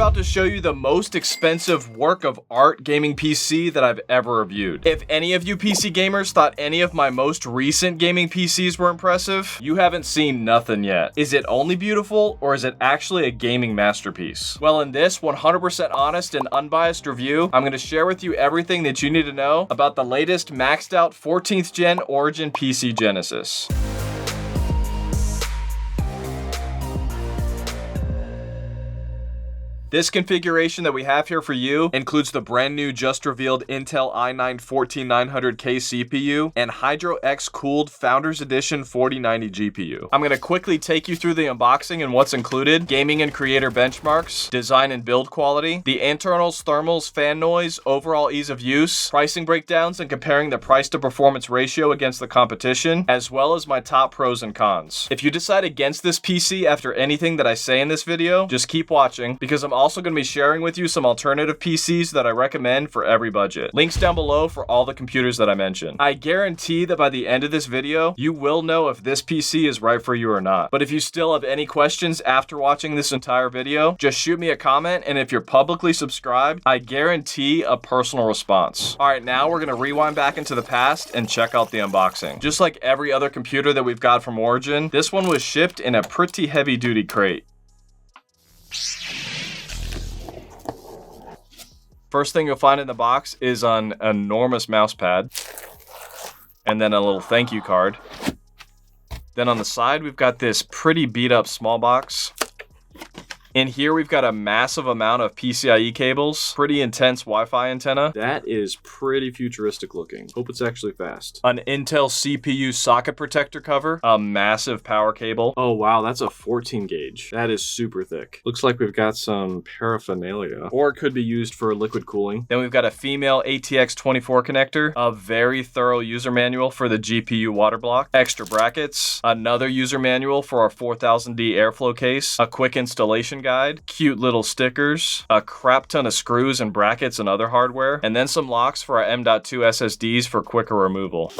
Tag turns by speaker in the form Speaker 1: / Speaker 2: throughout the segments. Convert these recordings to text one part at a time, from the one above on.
Speaker 1: about to show you the most expensive work of art gaming PC that I've ever reviewed. If any of you PC gamers thought any of my most recent gaming PCs were impressive, you haven't seen nothing yet. Is it only beautiful, or is it actually a gaming masterpiece? Well, in this 100% honest and unbiased review, I'm going to share with you everything that you need to know about the latest maxed out 14th gen Origin PC Genesis. This configuration that we have here for you includes the brand new just revealed Intel i9-14900K CPU and Hydro X cooled Founders Edition 4090 GPU. I'm going to quickly take you through the unboxing and what's included, gaming and creator benchmarks, design and build quality, the internals, thermals, fan noise, overall ease of use, pricing breakdowns and comparing the price to performance ratio against the competition, as well as my top pros and cons. If you decide against this PC after anything that I say in this video, just keep watching because I'm also going to be sharing with you some alternative PCs that I recommend for every budget. Links down below for all the computers that I mentioned. I guarantee that by the end of this video, you will know if this PC is right for you or not. But if you still have any questions after watching this entire video, just shoot me a comment, and if you're publicly subscribed, I guarantee a personal response. Alright, now we're going to rewind back into the past and check out the unboxing. Just like every other computer that we've got from Origin, this one was shipped in a pretty heavy-duty crate. First thing you'll find in the box is an enormous mouse pad, and then a little thank you card. Then on the side, we've got this pretty beat up small box. In here, we've got a massive amount of PCIe cables, pretty intense Wi-Fi antenna. That is pretty futuristic looking. Hope it's actually fast. An Intel CPU socket protector cover, a massive power cable. Oh wow, that's a 14 gauge. That is super thick. Looks like we've got some paraphernalia, or it could be used for liquid cooling. Then we've got a female ATX 24 connector, a very thorough user manual for the GPU water block, extra brackets, another user manual for our 4000D airflow case, a quick installation guide, cute little stickers, a crap ton of screws and brackets and other hardware, and then some locks for our M.2 SSDs for quicker removal.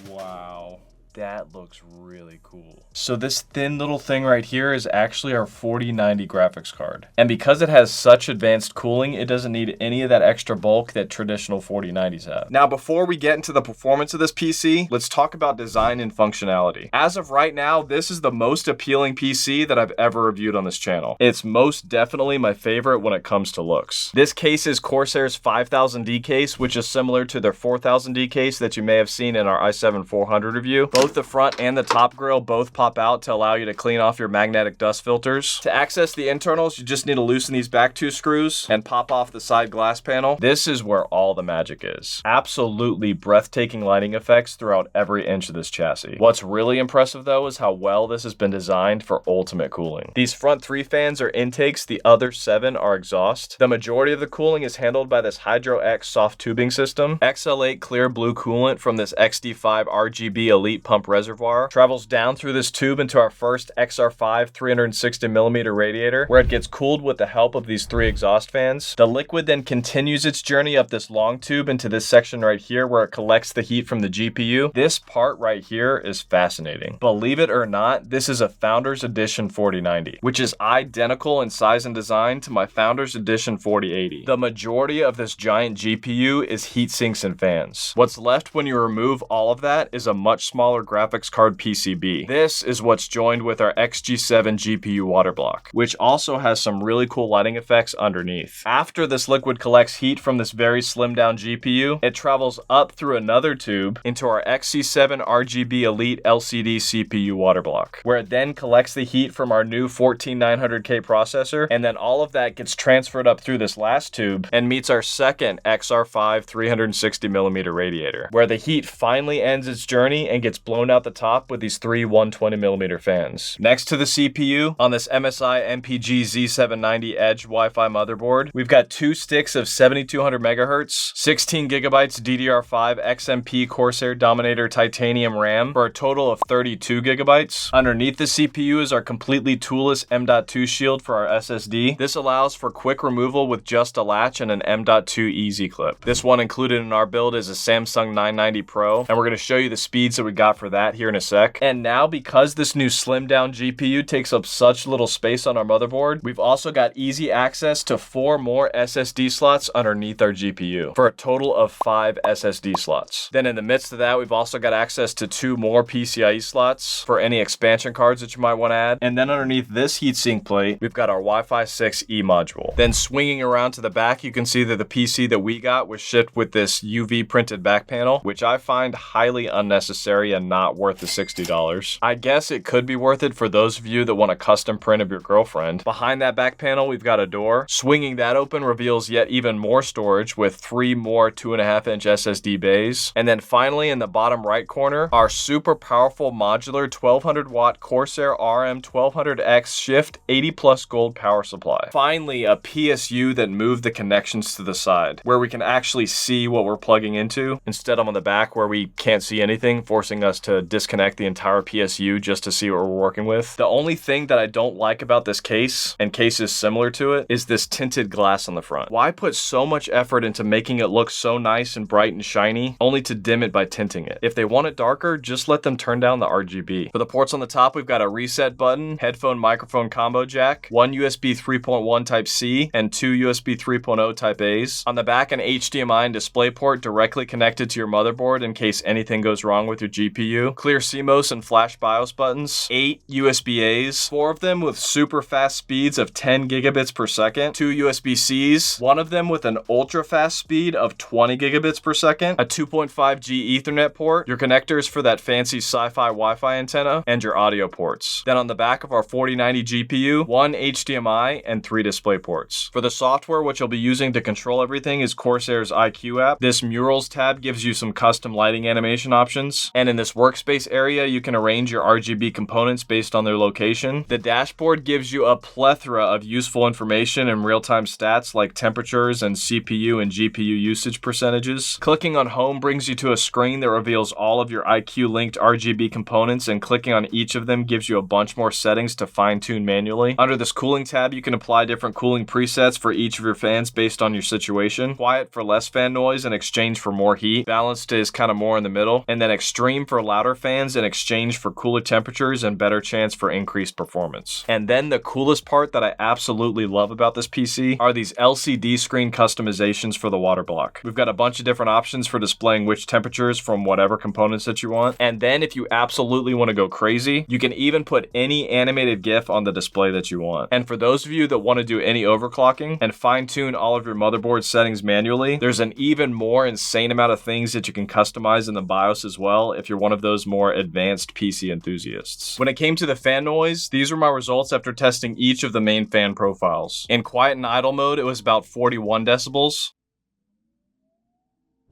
Speaker 1: Wow. That looks really cool. So this thin little thing right here is actually our 4090 graphics card. And because it has such advanced cooling, it doesn't need any of that extra bulk that traditional 4090s have. Now, before we get into the performance of this PC, let's talk about design and functionality. As of right now, this is the most appealing PC that I've ever reviewed on this channel. It's most definitely my favorite when it comes to looks. This case is Corsair's 5000D case, which is similar to their 4000D case that you may have seen in our i7-400 review. Both the front and the top grille both pop out to allow you to clean off your magnetic dust filters. To access the internals, you just need to loosen these back two screws and pop off the side glass panel. This is where all the magic is. Absolutely breathtaking lighting effects throughout every inch of this chassis. What's really impressive though is how well this has been designed for ultimate cooling. These front 3 fans are intakes, the other 7 are exhaust. The majority of the cooling is handled by this Hydro X soft tubing system. XL8 clear blue coolant from this XD5 RGB Elite pump reservoir travels down through this tube into our first XR5 360mm radiator, where it gets cooled with the help of these 3 exhaust fans. The liquid then continues its journey up this long tube into this section right here where it collects the heat from the GPU. This part right here is fascinating. Believe it or not, this is a Founders Edition 4090, which is identical in size and design to my Founders Edition 4080. The majority of this giant GPU is heat sinks and fans. What's left when you remove all of that is a much smaller graphics card PCB. This is what's joined with our XG7 GPU water block, which also has some really cool lighting effects underneath. After this liquid collects heat from this very slimmed down GPU, it travels up through another tube into our XC7 RGB Elite LCD CPU water block, where it then collects the heat from our new 14900K processor, and then all of that gets transferred up through this last tube and meets our second XR5 360mm radiator, where the heat finally ends its journey and gets blown out the top top with these three 120mm fans. Next to the CPU, on this MSI MPG Z790 Edge Wi-Fi motherboard, we've got two sticks of 7200 MHz, 16 GB DDR5 XMP Corsair Dominator Titanium RAM for a total of 32 GB. Underneath the CPU is our completely toolless M.2 shield for our SSD. This allows for quick removal with just a latch and an M.2 easy clip. This one included in our build is a Samsung 990 Pro, and we're going to show you the speeds that we got for that here in a sec. And now, because this new slimmed down GPU takes up such little space on our motherboard, we've also got easy access to 4 more SSD slots underneath our GPU for a total of 5 SSD slots. Then in the midst of that, we've also got access to 2 more PCIe slots for any expansion cards that you might want to add. And then underneath this heatsink plate, we've got our Wi-Fi 6E module. Then swinging around to the back, you can see that the PC that we got was shipped with this UV printed back panel, which I find highly unnecessary and not worth the $60. I guess it could be worth it for those of you that want a custom print of your girlfriend. Behind that back panel, we've got a door. Swinging that open reveals yet even more storage with 3 more 2.5-inch SSD bays. And then finally, in the bottom right corner, our super powerful modular 1200 watt Corsair RM1200X Shift 80 plus gold power supply. Finally, a PSU that moved the connections to the side, where we can actually see what we're plugging into, instead of on the back where we can't see anything, forcing us to disconnect the entire PSU just to see what we're working with. The only thing that I don't like about this case, and cases similar to it, is this tinted glass on the front. Why put so much effort into making it look so nice and bright and shiny, only to dim it by tinting it? If they want it darker, just let them turn down the RGB. For the ports on the top, we've got a reset button, headphone microphone combo jack, 1 USB 3.1 Type-C, and 2 USB 3.0 Type-A's. On the back, an HDMI and DisplayPort directly connected to your motherboard in case anything goes wrong with your GPU. Clear CMOS and flash BIOS buttons. 8 USB-A's, 4 of them with super fast speeds of 10 gigabits per second. 2 USB-C's, 1 of them with an ultra fast speed of 20 gigabits per second. A 2.5G Ethernet port, your connectors for that fancy sci-fi Wi-Fi antenna, and your audio ports. Then on the back of our 4090 GPU, 1 HDMI and 3 display ports. For the software, which you'll be using to control everything, is Corsair's IQ app. This Murals tab gives you some custom lighting animation options. And in this workspace area, you can arrange your RGB components based on their location. The dashboard gives you a plethora of useful information and real-time stats like temperatures and CPU and GPU usage percentages. Clicking on Home brings you to a screen that reveals all of your IQ-linked RGB components, and clicking on each of them gives you a bunch more settings to fine-tune manually. Under this Cooling tab, you can apply different cooling presets for each of your fans based on your situation. Quiet for less fan noise in exchange for more heat. Balanced is kind of more in the middle. And then Xtreme for louder fans in exchange for cooler temperatures and better chance for increased performance. And then the coolest part that I absolutely love about this PC are these LCD screen customizations for the water block. We've got a bunch of different options for displaying which temperatures from whatever components that you want. And then if you absolutely want to go crazy, you can even put any animated GIF on the display that you want. And for those of you that want to do any overclocking and fine-tune all of your motherboard settings manually, there's an even more insane amount of things that you can customize in the BIOS as well if you're one of those more advanced PC enthusiasts. When it came to the fan noise, these were my results after testing each of the main fan profiles. In quiet and idle mode, it was about 41 decibels.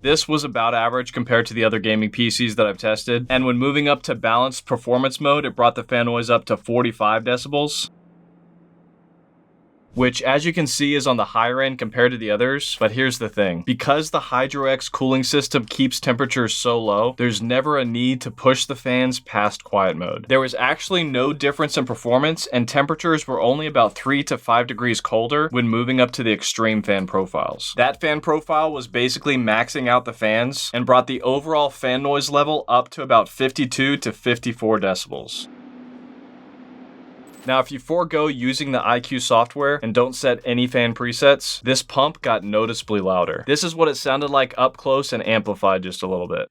Speaker 1: This was about average compared to the other gaming PCs that I've tested. And when moving up to balanced performance mode, it brought the fan noise up to 45 decibels. Which, as you can see, is on the higher end compared to the others. But here's the thing. Because the HydroX cooling system keeps temperatures so low, there's never a need to push the fans past quiet mode. There was actually no difference in performance, and temperatures were only about 3 to 5 degrees colder when moving up to the extreme fan profiles. That fan profile was basically maxing out the fans and brought the overall fan noise level up to about 52 to 54 decibels. Now, if you forego using the IQ software and don't set any fan presets, this pump got noticeably louder. This is what it sounded like up close and amplified just a little bit.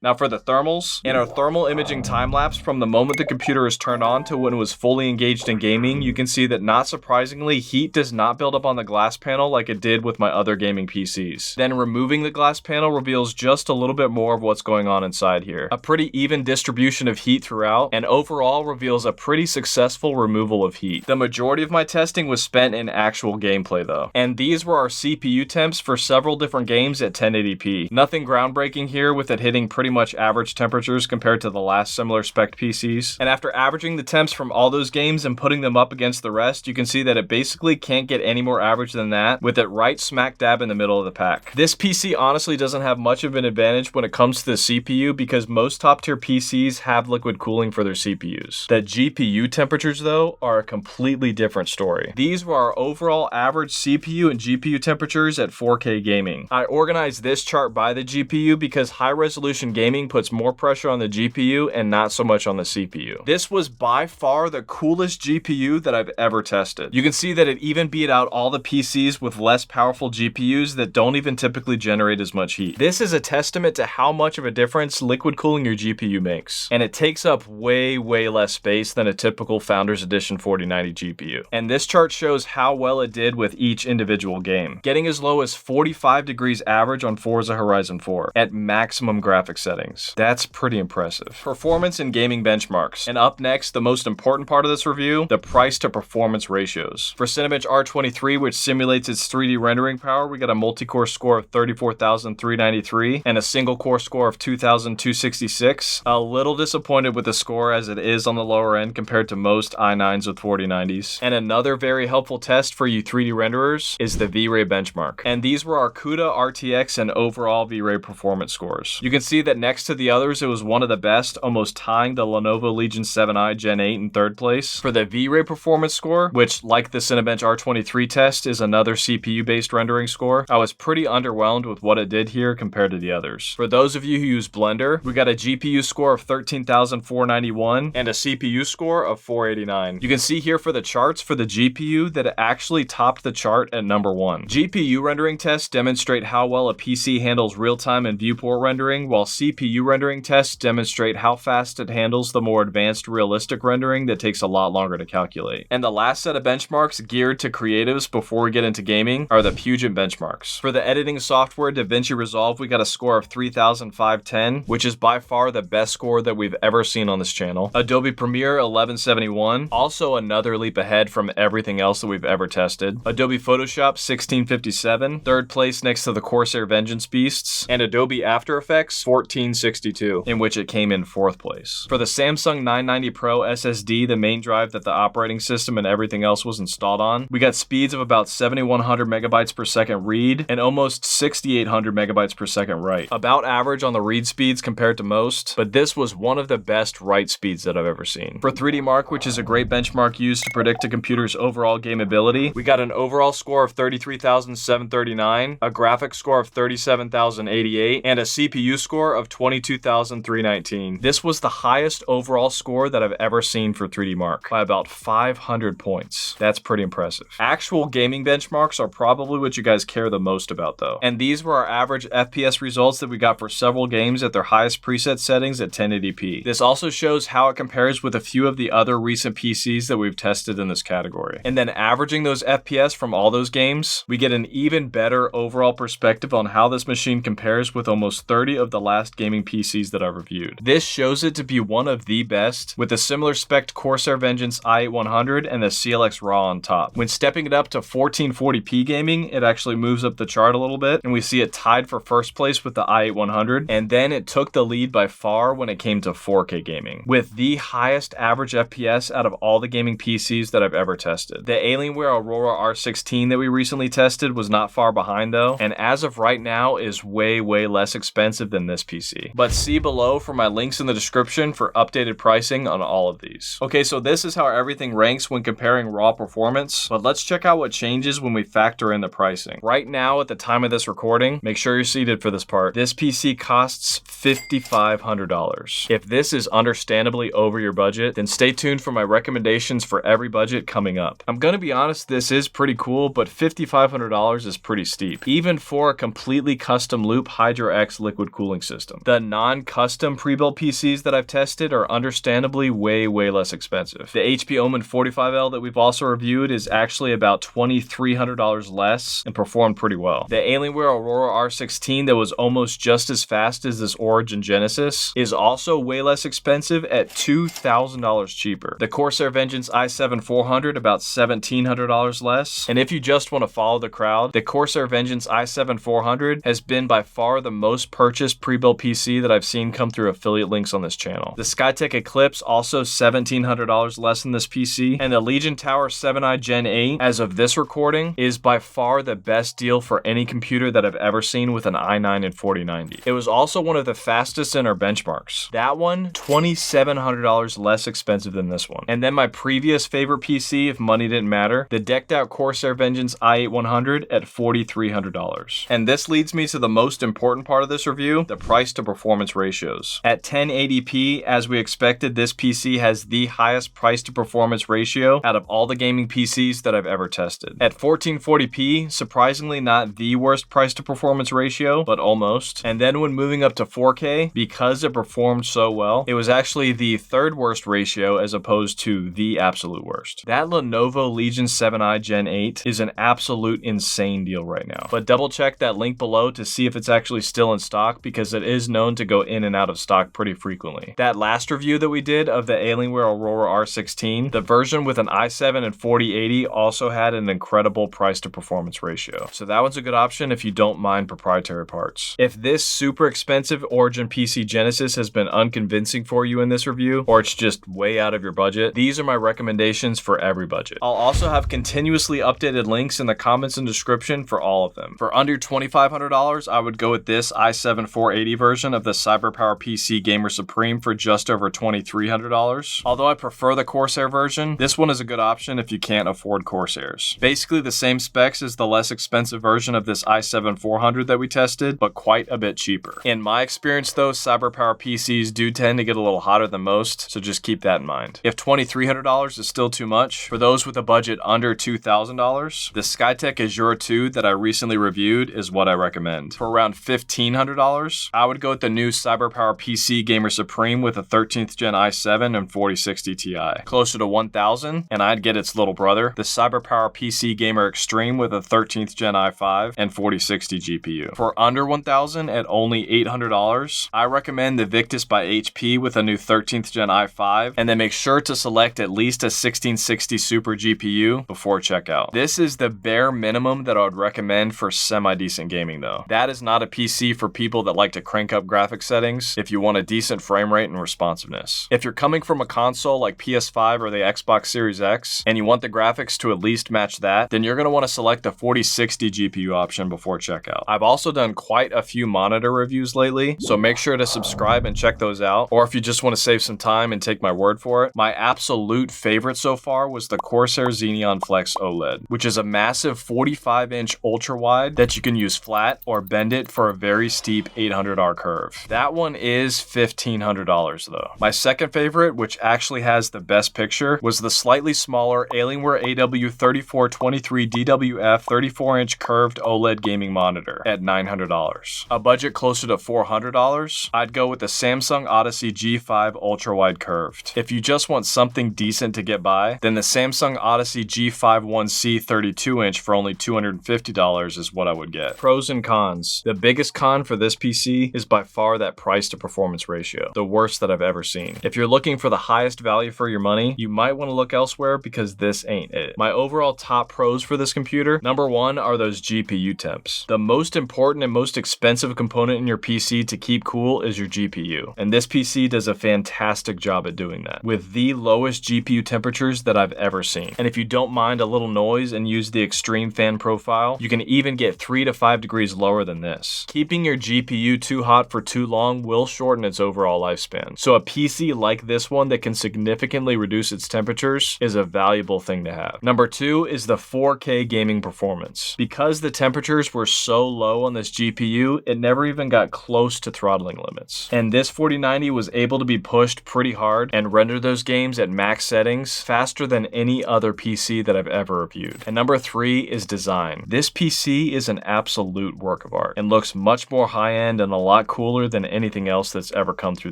Speaker 1: Now for the thermals, in our thermal imaging time-lapse from the moment the computer is turned on to when it was fully engaged in gaming, you can see that not surprisingly, heat does not build up on the glass panel like it did with my other gaming PCs. Then removing the glass panel reveals just a little bit more of what's going on inside here. A pretty even distribution of heat throughout, and overall reveals a pretty successful removal of heat. The majority of my testing was spent in actual gameplay though, and these were our CPU temps for several different games at 1080p. Nothing groundbreaking here, with it hitting pretty much average temperatures compared to the last similar spec PCs. And after averaging the temps from all those games and putting them up against the rest, you can see that it basically can't get any more average than that, with it right smack dab in the middle of the pack. This PC honestly doesn't have much of an advantage when it comes to the CPU because most top tier PCs have liquid cooling for their CPUs. The GPU temperatures though are a completely different story. These were our overall average CPU and GPU temperatures at 4K gaming. I organized this chart by the GPU because high resolution gaming puts more pressure on the GPU and not so much on the CPU. This was by far the coolest GPU that I've ever tested. You can see that it even beat out all the PCs with less powerful GPUs that don't even typically generate as much heat. This is a testament to how much of a difference liquid cooling your GPU makes. And it takes up way less space than a typical Founders Edition 4090 GPU. And this chart shows how well it did with each individual game, getting as low as 45 degrees average on Forza Horizon 4 at maximum graphics settings. That's pretty impressive. Performance and gaming benchmarks. And up next, the most important part of this review, the price to performance ratios. For Cinebench R23, which simulates its 3D rendering power, we got a multi-core score of 34,393 and a single core score of 2,266. A little disappointed with the score as it is on the lower end compared to most i9s with 4090s. And another very helpful test for you 3D renderers is the V-Ray benchmark. And these were our CUDA, RTX, and overall V-Ray performance scores. You can see that next to the others, it was one of the best, almost tying the Lenovo Legion 7i Gen 8 in third place. For the V-Ray performance score, which like the Cinebench R23 test is another CPU-based rendering score, I was pretty underwhelmed with what it did here compared to the others. For those of you who use Blender, we got a GPU score of 13,491 and a CPU score of 489. You can see here for the charts for the GPU that it actually topped the chart at number 1. GPU rendering tests demonstrate how well a PC handles real-time and viewport rendering, while CPU rendering tests demonstrate how fast it handles the more advanced realistic rendering that takes a lot longer to calculate. And the last set of benchmarks geared to creatives before we get into gaming are the Puget Benchmarks. For the editing software DaVinci Resolve, we got a score of 3,510, which is by far the best score that we've ever seen on this channel. Adobe Premiere 1171, also another leap ahead from everything else that we've ever tested. Adobe Photoshop 1657, third place next to the Corsair Vengeance beasts, and Adobe After Effects 1462, in which it came in fourth place. For the Samsung 990 Pro SSD, the main drive that the operating system and everything else was installed on, we got speeds of about 7,100 megabytes per second read and almost 6,800 megabytes per second write. About average on the read speeds compared to most, but this was one of the best write speeds that I've ever seen. For 3D Mark, which is a great benchmark used to predict a computer's overall gameability, we got an overall score of 33,739, a graphics score of 37,088, and a CPU score of 22,319. This was the highest overall score that I've ever seen for 3D Mark by about 500 points. That's pretty impressive. Actual gaming benchmarks are probably what you guys care the most about though. And these were our average FPS results that we got for several games at their highest preset settings at 1080p. This also shows how it compares with a few of the other recent PCs that we've tested in this category. And then averaging those FPS from all those games, we get an even better overall perspective on how this machine compares with almost 30 of the last gaming PCs that I've reviewed. This shows it to be one of the best, with a similar spec Corsair Vengeance i8100 and the CLX Raw on top. When stepping it up to 1440p gaming, it actually moves up the chart a little bit, and we see it tied for first place with the i8100, and then it took the lead by far when it came to 4K gaming, with the highest average FPS out of all the gaming PCs that I've ever tested. The Alienware Aurora R16 that we recently tested was not far behind though, and as of right now is way less expensive than this PC. But see below for my links in the description for updated pricing on all of these. Okay, so this is how everything ranks when comparing raw performance, but let's check out what changes when we factor in the pricing. Right now, at the time of this recording, make sure you're seated for this part, this PC costs $5,500. If this is understandably over your budget, then stay tuned for my recommendations for every budget coming up. I'm gonna be honest, this is pretty cool, but $5,500 is pretty steep, even for a completely custom loop Hydra X liquid cooling system. The non-custom pre-built PCs that I've tested are understandably way less expensive. The HP Omen 45L that we've also reviewed is actually about $2,300 less and performed pretty well. The Alienware Aurora R16 that was almost just as fast as this Origin Genesis is also way less expensive at $2,000 cheaper. The Corsair Vengeance i7-400 about $1,700 less. And if you just want to follow the crowd, the Corsair Vengeance i7-400 has been by far the most purchased pre-built PC that I've seen come through affiliate links on this channel. The Skytech Eclipse, also $1,700 less than this PC, and the Legion Tower 7i Gen 8, as of this recording, is by far the best deal for any computer that I've ever seen with an i9 and 4090. It was also one of the fastest in our benchmarks. That one, $2,700 less expensive than this one. And then my previous favorite PC, if money didn't matter, the decked out Corsair Vengeance i8-100 at $4,300. And this leads me to the most important part of this review, the price to performance ratios. At 1080p, as we expected, this PC has the highest price to performance ratio out of all the gaming PCs that I've ever tested. At 1440p, surprisingly not the worst price to performance ratio, but almost. And then when moving up to 4K, because it performed so well, it was actually the third worst ratio as opposed to the absolute worst. That Lenovo Legion 7i Gen 8 is an absolute insane deal right now. But double check that link below to see if it's actually still in stock, because it is known to go in and out of stock pretty frequently. That last review that we did of the Alienware Aurora R16, the version with an i7 and 4080 also had an incredible price to performance ratio. So that one's a good option if you don't mind proprietary parts. If this super expensive Origin PC Genesis has been unconvincing for you in this review, or it's just way out of your budget, these are my recommendations for every budget. I'll also have continuously updated links in the comments and description for all of them. For under $2,500, I would go with this i7 480 version of the CyberPowerPC Gamer Supreme for just over $2,300. Although I prefer the Corsair version, this one is a good option if you can't afford Corsairs. Basically the same specs as the less expensive version of this i7 400 that we tested, but quite a bit cheaper. In my experience though, CyberPowerPCs do tend to get a little hotter than most, so just keep that in mind. If $2,300 is still too much, for those with a budget under $2,000, the Skytech Azure 2 that I recently reviewed is what I recommend. For around $1,500, I would go with the new CyberPowerPC Gamer Supreme with a 13th Gen i7 and 4060 Ti. Closer to $1,000, and I'd get its little brother, the CyberPowerPC Gamer Xtreme with a 13th Gen i5 and 4060 GPU. For under $1,000 at only $800, I recommend the Victus by HP with a new 13th Gen i5, and then make sure to select at least a 1660 Super GPU before checkout. This is the bare minimum that I would recommend for semi-decent gaming though. That is not a PC for people that like to crank up graphics settings if you want a decent frame rate and responsiveness. If you're coming from a console like PS5 or the Xbox Series X and you want the graphics to at least match that, then you're going to want to select the 4060 GPU option before checkout. I've also done quite a few monitor reviews lately, so make sure to subscribe and check those out. Or if you just want to save some time and take my word for it, my absolute favorite so far was the Corsair Xeneon Flex OLED, which is a massive 45-inch ultra wide that you can use flat or bend it for a very steep 800R curve. That one is $1,500 though. My second favorite, which actually has the best picture, was the slightly smaller Alienware AW3423 DWF 34-inch curved OLED gaming monitor at $900. A budget closer to $400, I'd go with the Samsung Odyssey G5 ultra wide curved. If you just want something decent to get by, then the Samsung Odyssey G5 1C 32-inch for only $250 is what I would get. Pros and cons. The biggest con for this PC is by far that price to performance ratio, the worst that I've ever seen. If you're looking for the highest value for your money, you might want to look elsewhere because this ain't it. My overall top pros for this computer, number one are those GPU temps. The most important and most expensive component in your PC to keep cool is your GPU, and this PC does a fantastic job at doing that, with the lowest GPU temperatures that I've ever seen. And if you don't mind a little noise and use the Xtreme fan profile, you can even get 3 to 5 degrees lower than this. Keeping your GPU too hot for too long will shorten its overall lifespan, so a PC like this one that can significantly reduce its temperatures is a valuable thing to have. Number two is the 4K gaming performance. Because the temperatures were so low on this GPU, it never even got close to throttling limits. And this 4090 was able to be pushed pretty hard and render those games at max settings faster than any other PC that I've ever reviewed. And number three is design. This PC is an absolute work of art and looks much more high-end and a lot cooler than anything else that's ever come through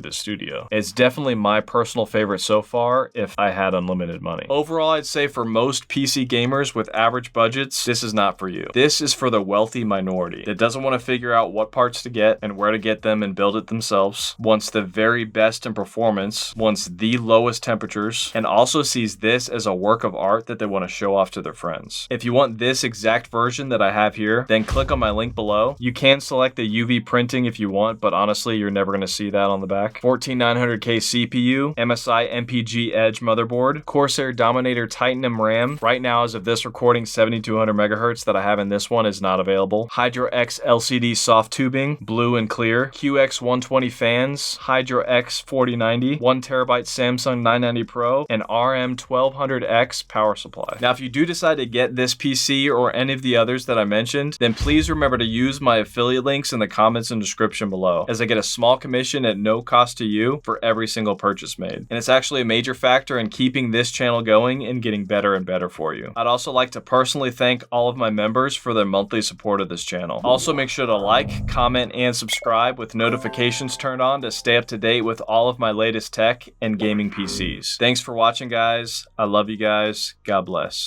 Speaker 1: this studio. It's definitely my personal favorite so far if I had unlimited money. Overall, I'd say for most PC gamers with average budgets, this is not for you. This is for the wealthy minority that doesn't want to figure out what parts to get and where to get them and build it themselves, wants the very best in performance, wants the lowest temperatures, and also sees this as a work of art that they want to show off to their friends. If you want this exact version that I have here, then click on my link below. You can select the UV printing if you want, but honestly, you're never going to see that on the back. 14900K CPU, MSI MPG Edge motherboard, Corsair Dominator Titanium RAM. Right now, as of this recording, 7200 megahertz that I have in this one is not available. Hydro X LCD soft tubing, blue and clear. QX120 fans, Hydro X 4090, 1TB Samsung 990 Pro, and RM1200X power supply. Now, if you do decide to get this PC or any of the others that I mentioned, then please remember to use my affiliate links in the comments and description below, as I get a small commission at no cost to you for every single purchase made. And it's actually a major factor in keeping this channel going and getting better and better for you. I'd also like to personally thank all of my members for their monthly support of this channel. Also, make sure to like, comment, and subscribe with notifications turned on to stay up to date with all of my latest tech and gaming PCs. Thanks for watching, guys. I love you guys. God bless.